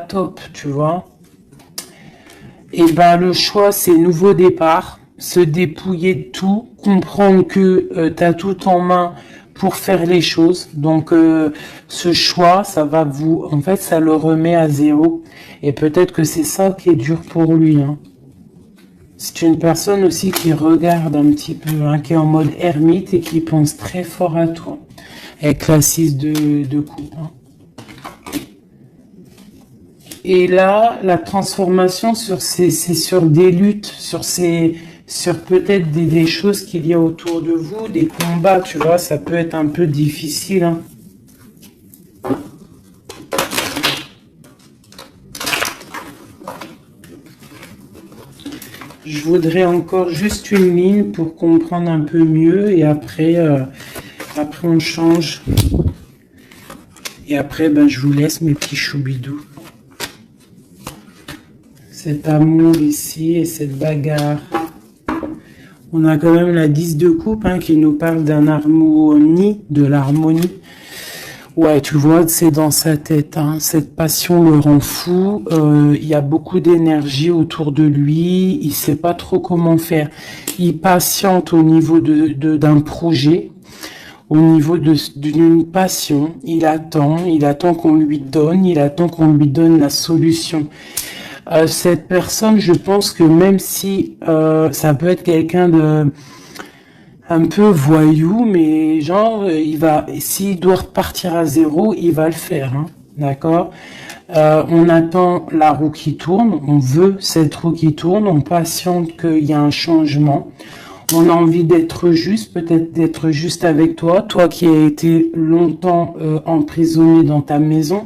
top, tu vois. Et le choix, c'est nouveau départ, se dépouiller de tout, comprendre que tu as tout en main pour faire les choses. Donc, ce choix, ça va vous... En fait, ça le remet à zéro. Et peut-être que c'est ça qui est dur pour lui. Hein. C'est une personne aussi qui regarde un petit peu, hein, qui est en mode ermite et qui pense très fort à toi. Avec la 6 de coupe. Hein. Et là, la transformation c'est sur des luttes, sur peut-être des choses qu'il y a autour de vous, des combats, tu vois, ça peut être un peu difficile. Hein. Je voudrais encore juste une ligne pour comprendre un peu mieux et après on change. Et après, ben, je vous laisse mes petits choubidous. Cet amour ici et cette bagarre. On a quand même la 10 de coupe hein, qui nous parle d'un harmonie, de l'harmonie. Ouais, tu vois, c'est dans sa tête. Hein. Cette passion le rend fou. Il y a beaucoup d'énergie autour de lui. Il sait pas trop comment faire. Il patiente au niveau d'un projet, au niveau d'une passion. Il attend qu'on lui donne. Il attend qu'on lui donne la solution. Cette personne, je pense que même si ça peut être quelqu'un de un peu voyou, mais genre, s'il doit repartir à zéro, il va le faire, hein, d'accord? On attend la roue qui tourne, on veut cette roue qui tourne, on patiente qu'il y a un changement. On a envie d'être juste, peut-être d'être juste avec toi, toi qui as été longtemps emprisonné dans ta maison.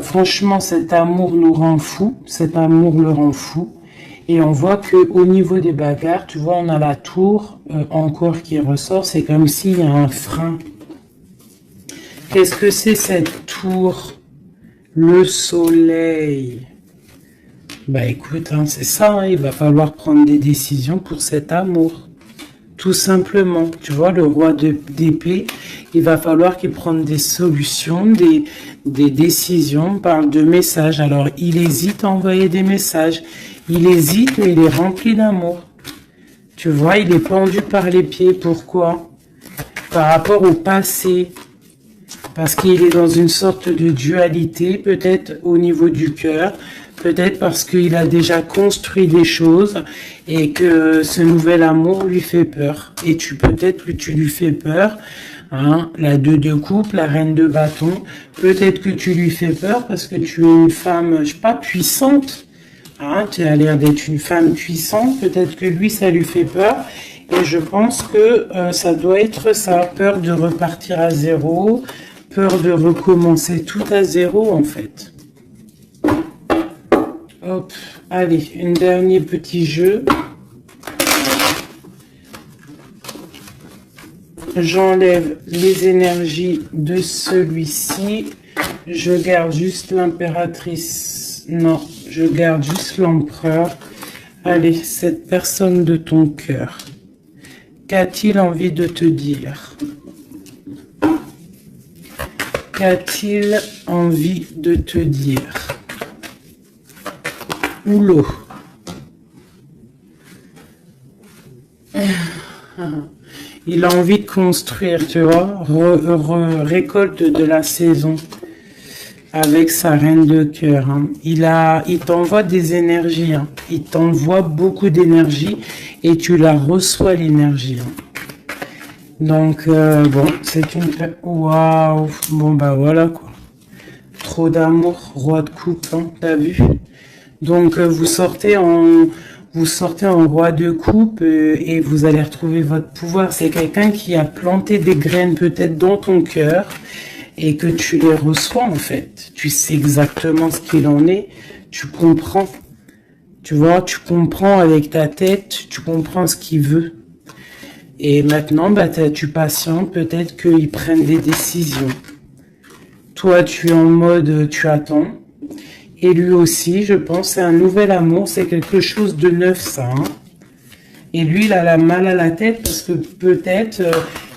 Franchement, cet amour nous rend fou, cet amour le rend fou. Et on voit que au niveau des bagarres, tu vois, on a la tour encore qui ressort. C'est comme s'il y a un frein. Qu'est-ce que c'est cette tour? Le soleil. Bah écoute, hein, c'est ça. Hein, il va falloir prendre des décisions pour cet amour. Tout simplement. Tu vois, le roi d'épée, il va falloir qu'il prenne des solutions, des décisions. On parle de messages. Alors, il hésite à envoyer des messages. Il hésite, mais il est rempli d'amour. Tu vois, il est pendu par les pieds. Pourquoi? Par rapport au passé. Parce qu'il est dans une sorte de dualité, peut-être au niveau du cœur. Peut-être parce qu'il a déjà construit des choses et que ce nouvel amour lui fait peur. Et peut-être que tu lui fais peur. Hein, la 2 de coupe, la reine de bâton. Peut-être que tu lui fais peur parce que tu es une femme, je sais pas, puissante. Hein, tu as l'air d'être une femme puissante, peut-être que lui, ça lui fait peur. Et je pense que ça doit être ça, peur de repartir à zéro, peur de recommencer tout à zéro, en fait. Hop, allez, un dernier petit jeu. J'enlève les énergies de celui-ci. Je garde juste l'impératrice. Non, je garde juste l'empereur. Allez, cette personne de ton cœur. Qu'a-t-il envie de te dire? Qu'a-t-il envie de te dire? Oulot. Il a envie de construire, tu vois, récolte de la saison avec sa reine de cœur. Hein. Il t'envoie des énergies, hein. Il t'envoie beaucoup d'énergie et tu la reçois l'énergie. Hein. Donc, bon, c'est une... Waouh. Bon, bah voilà, quoi. Trop d'amour, roi de coupe, hein, t'as vu? Donc, vous sortez en roi de coupe et vous allez retrouver votre pouvoir. C'est quelqu'un qui a planté des graines peut-être dans ton cœur et que tu les reçois en fait. Tu sais exactement ce qu'il en est. Tu comprends. Tu vois, tu comprends avec ta tête. Tu comprends ce qu'il veut. Et maintenant, bah, tu patientes. Peut-être qu'ils prennent des décisions. Toi, tu es en mode, tu attends. Et lui aussi, je pense, c'est un nouvel amour, c'est quelque chose de neuf, ça. Hein. Et lui, il a la mal à la tête parce que peut-être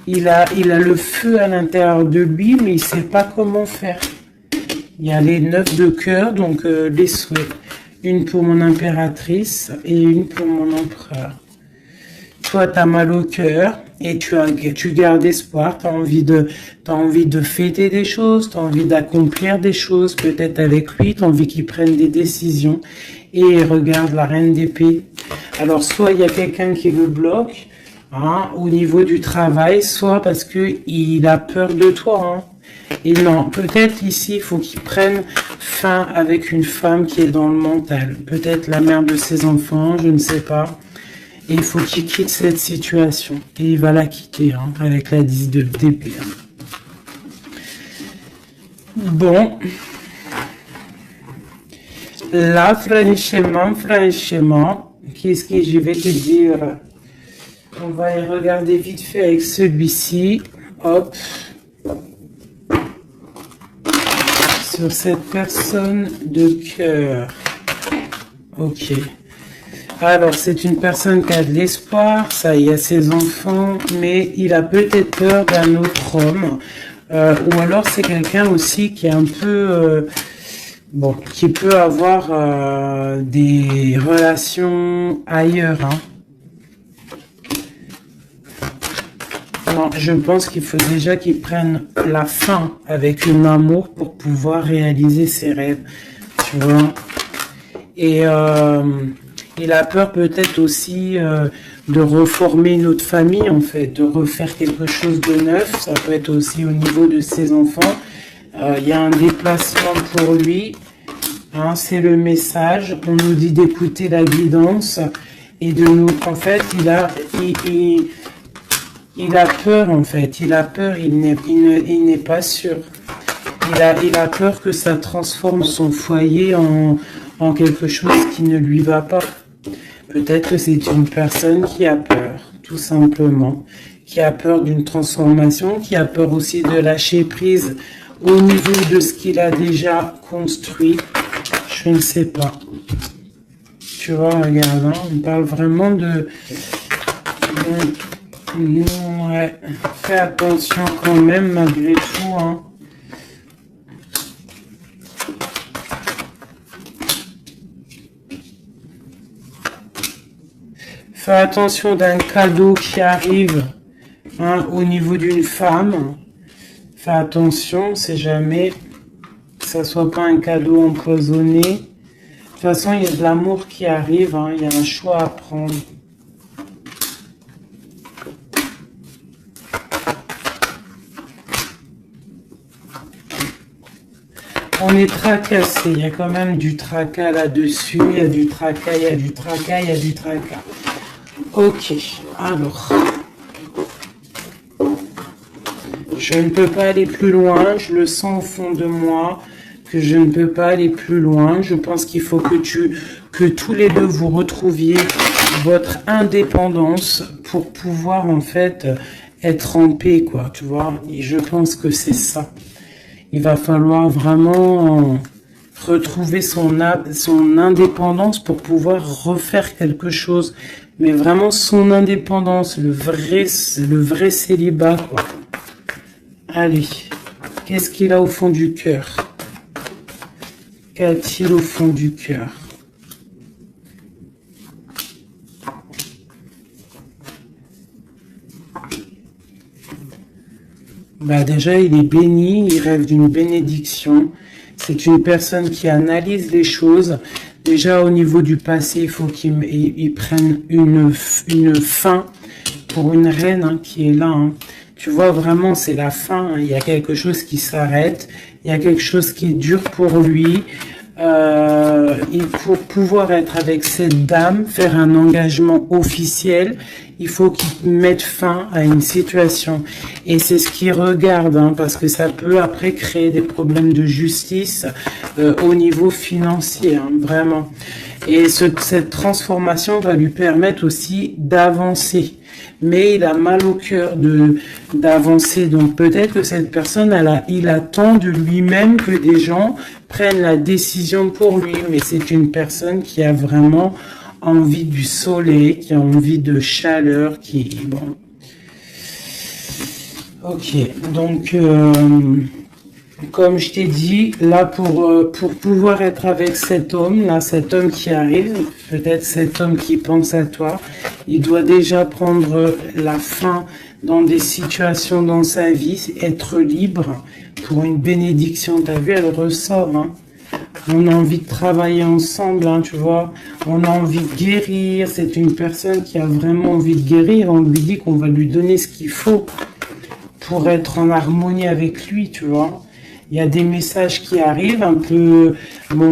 il a le feu à l'intérieur de lui, mais il ne sait pas comment faire. Il y a les 9 de cœur, donc les souhaits. Une pour mon impératrice et une pour mon empereur. toi, tu as mal au cœur et tu gardes espoir, t'as envie de fêter des choses, tu as envie d'accomplir des choses, peut-être avec lui, tu as envie qu'il prenne des décisions. Et regarde la reine d'épée. Alors, soit il y a quelqu'un qui le bloque, hein, au niveau du travail, soit parce que il a peur de toi, hein. Et non, peut-être ici, il faut qu'il prenne fin avec une femme qui est dans le mental. Peut-être la mère de ses enfants, je ne sais pas. Et il faut qu'il quitte cette situation. Et il va la quitter, hein, avec la 10 d'épée. Bon. Là, franchement, qu'est-ce que je vais te dire? On va y regarder vite fait avec celui-ci. Hop. Sur cette personne de cœur. Ok. Alors, c'est une personne qui a de l'espoir, ça, il y a ses enfants, mais il a peut-être peur d'un autre homme. Ou alors, c'est quelqu'un aussi qui est un peu... bon, qui peut avoir des relations ailleurs, hein. Non, je pense qu'il faut déjà qu'il prenne la fin avec un amour pour pouvoir réaliser ses rêves, tu vois. Et il a peur peut-être aussi de reformer une autre famille, en fait, de refaire quelque chose de neuf. Ça peut être aussi au niveau de ses enfants. Il y a un déplacement pour lui. Hein, c'est le message. On nous dit d'écouter la guidance et de nous... En fait, il a peur, en fait. Il a peur, il n'est pas sûr. Il a peur que ça transforme son foyer en quelque chose qui ne lui va pas. Peut-être que c'est une personne qui a peur, tout simplement. Qui a peur d'une transformation, qui a peur aussi de lâcher prise au niveau de ce qu'il a déjà construit. Je ne sais pas. Tu vois, regarde, hein, on parle vraiment de... Ouais, fais attention quand même malgré tout, hein. Fais attention d'un cadeau qui arrive, hein, au niveau d'une femme. Fais attention, c'est jamais que ça soit pas un cadeau empoisonné. De toute façon, il y a de l'amour qui arrive, hein, il y a un choix à prendre. On est tracassé, il y a quand même du tracas là-dessus, il y a du tracas, il y a du tracas, il y a du tracas. Ok, alors. Je ne peux pas aller plus loin, je le sens au fond de moi, que je ne peux pas aller plus loin. Je pense qu'il faut que tous les deux vous retrouviez votre indépendance pour pouvoir en fait être en paix, quoi, tu vois. Et je pense que c'est ça. Il va falloir vraiment retrouver son indépendance pour pouvoir refaire quelque chose. Mais vraiment son indépendance, le vrai célibat, quoi. Allez, qu'est-ce qu'il a au fond du cœur? Qu'a-t-il au fond du cœur? Bah déjà, il est béni, il rêve d'une bénédiction. C'est une personne qui analyse les choses. Déjà, au niveau du passé, il faut qu'il prenne une fin pour une reine, hein, qui est là, hein. Tu vois, vraiment, c'est la fin, hein. Il y a quelque chose qui s'arrête. Il y a quelque chose qui est dur pour lui. Pour pouvoir être avec cette dame, faire un engagement officiel, il faut qu'il mette fin à une situation. Et c'est ce qu'il regarde, hein, parce que ça peut après créer des problèmes de justice au niveau financier, hein, vraiment. Et cette transformation va lui permettre aussi d'avancer. Mais il a mal au cœur d'avancer. Donc peut-être que cette personne, il attend de lui-même que des gens prennent la décision pour lui. Mais c'est une personne qui a vraiment envie du soleil, qui a envie de chaleur, bon. Ok, donc Comme je t'ai dit, là pour pouvoir être avec cet homme, là, cet homme qui arrive, peut-être cet homme qui pense à toi, il doit déjà prendre la fin dans des situations dans sa vie, être libre pour une bénédiction. T'as vu, elle ressort, hein. On a envie de travailler ensemble, hein, tu vois. On a envie de guérir. C'est une personne qui a vraiment envie de guérir. On lui dit qu'on va lui donner ce qu'il faut pour être en harmonie avec lui, tu vois. Il y a des messages qui arrivent un peu... Bon,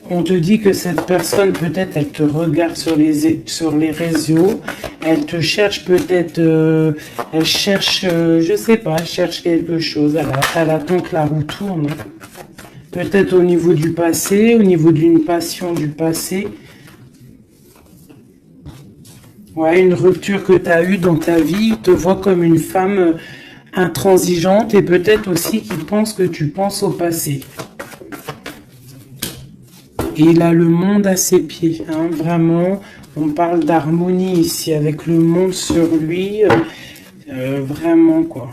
on te dit que cette personne, peut-être, elle te regarde sur les réseaux, elle te cherche peut-être, elle cherche, je sais pas, elle cherche quelque chose, elle attend que la roue tourne. Peut-être au niveau du passé, au niveau d'une passion du passé. Ouais, une rupture que tu as eue dans ta vie, te voit comme une femme intransigeante et peut-être aussi qui pense que tu penses au passé. Et il a le monde à ses pieds, hein, vraiment. On parle d'harmonie ici avec le monde sur lui, vraiment quoi.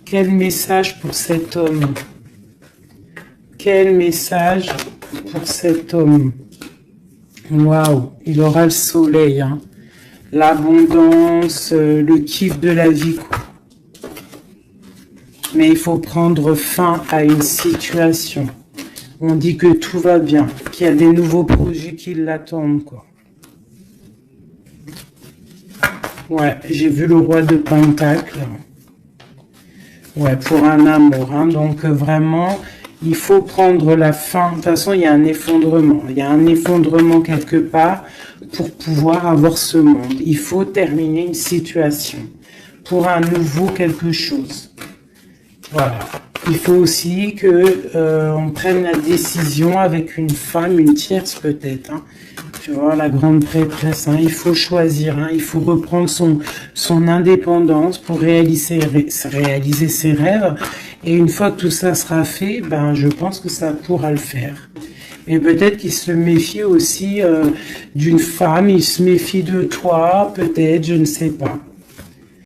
Quel message pour cet homme? Quel message pour cet homme? Waouh, il aura le soleil, hein. L'abondance, le kiff de la vie, quoi. Mais il faut prendre fin à une situation. On dit que tout va bien, qu'il y a des nouveaux projets qui l'attendent, quoi. Ouais, j'ai vu le roi de Pentacle. Ouais, pour un amour, hein. Donc vraiment, il faut prendre la fin. De toute façon, il y a un effondrement. Il y a un effondrement quelque part pour pouvoir avoir ce monde. Il faut terminer une situation pour un nouveau quelque chose. Voilà. Il faut aussi que on prenne la décision avec une femme, une tierce peut-être. Hein. Tu vois, la grande prêtresse. Hein. Il faut choisir. Hein. Il faut reprendre son indépendance pour réaliser ses rêves. Et une fois que tout ça sera fait, ben je pense que ça pourra le faire. Et peut-être qu'il se méfie aussi d'une femme. Il se méfie de toi, peut-être, je ne sais pas.